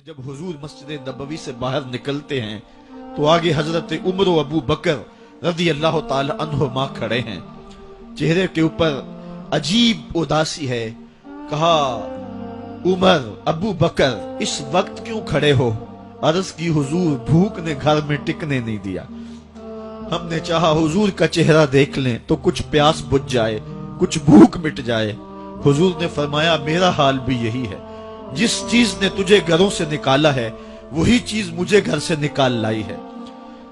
کہ جب حضور مسجد نبوی سے باہر نکلتے ہیں تو آگے حضرت عمر و ابو بکر رضی اللہ تعالی عنہما کھڑے ہیں. چہرے کے اوپر عجیب اداسی ہے. کہا عمر ابو بکر اس وقت کیوں کھڑے ہو؟ عرض کی حضور بھوک نے گھر میں ٹکنے نہیں دیا. ہم نے چاہا حضور کا چہرہ دیکھ لیں تو کچھ پیاس بجھ جائے، کچھ بھوک مٹ جائے. حضور نے فرمایا میرا حال بھی یہی ہے. جس چیز نے تجھے گھروں سے نکالا ہے وہی چیز مجھے گھر سے نکال لائی ہے.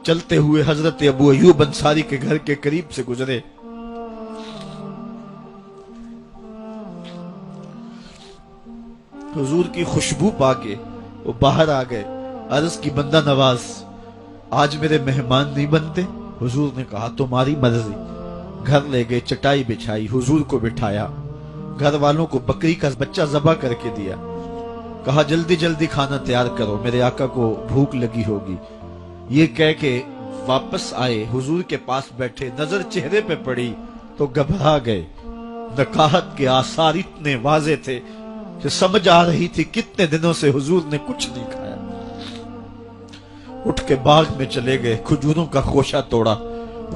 چلتے ہوئے حضرت ابو ایوب انصاری کے گھر کے قریب سے گزرے. حضور کی خوشبو پا کے وہ باہر آ گئے. عرض کی بندہ نواز آج میرے مہمان نہیں بنتے؟ حضور نے کہا تمہاری مرضی. گھر لے گئے، چٹائی بچھائی، حضور کو بٹھایا، گھر والوں کو بکری کا بچہ ذبح کر کے دیا. کہا جلدی جلدی کھانا تیار کرو، میرے آقا کو بھوک لگی ہوگی. یہ کہہ کے واپس آئے، حضور کے پاس بیٹھے. نظر چہرے پہ پڑی تو گھبرا گئے. نکاحت کے آثار اتنے واضح تھے کہ سمجھ آ رہی تھی کتنے دنوں سے حضور نے کچھ نہیں کھایا. اٹھ کے باغ میں چلے گئے، کھجوروں کا خوشہ توڑا،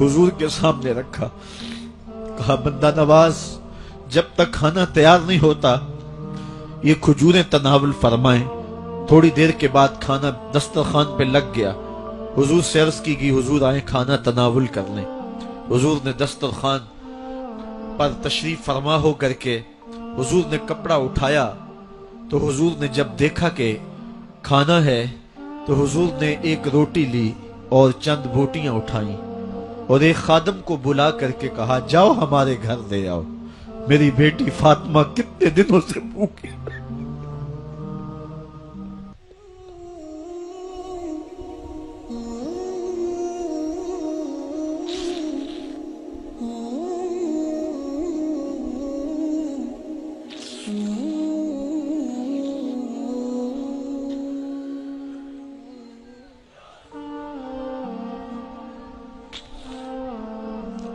حضور کے سامنے رکھا. کہا بندہ نواز جب تک کھانا تیار نہیں ہوتا یہ کھجوریں تناول فرمائیں. تھوڑی دیر کے بعد کھانا دسترخوان پہ لگ گیا. حضور سے عرض کی گئی حضور آئیں کھانا تناول کر لیں. حضور نے دسترخوان پر تشریف فرما ہو کر کے حضور نے کپڑا اٹھایا تو حضور نے جب دیکھا کہ کھانا ہے تو حضور نے ایک روٹی لی اور چند بوٹیاں اٹھائیں اور ایک خادم کو بلا کر کے کہا جاؤ ہمارے گھر دے آؤ، میری بیٹی فاطمہ کتنے دنوں سے بھوکی.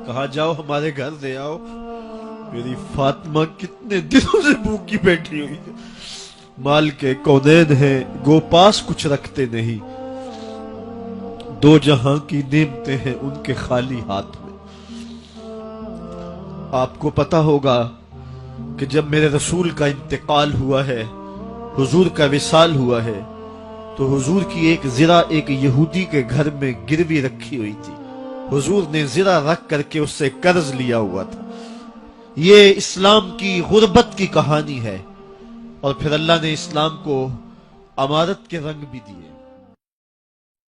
کہا جاؤ ہمارے گھر دے آؤ، میری فاطمہ کتنے دنوں سے بھوکی بیٹھی ہوئی ہے. مال کے کونین ہیں گو پاس کچھ رکھتے نہیں، دو جہاں کی نعمتیں ہیں ان کے خالی ہاتھ میں. آپ کو پتا ہوگا کہ جب میرے رسول کا انتقال ہوا ہے، حضور کا وصال ہوا ہے، تو حضور کی ایک زرہ ایک یہودی کے گھر میں گروی رکھی ہوئی تھی. حضور نے زرہ رکھ کر کے اس سے قرض لیا ہوا تھا. یہ اسلام کی غربت کی کہانی ہے اور پھر اللہ نے اسلام کو امارت کے رنگ بھی دیے.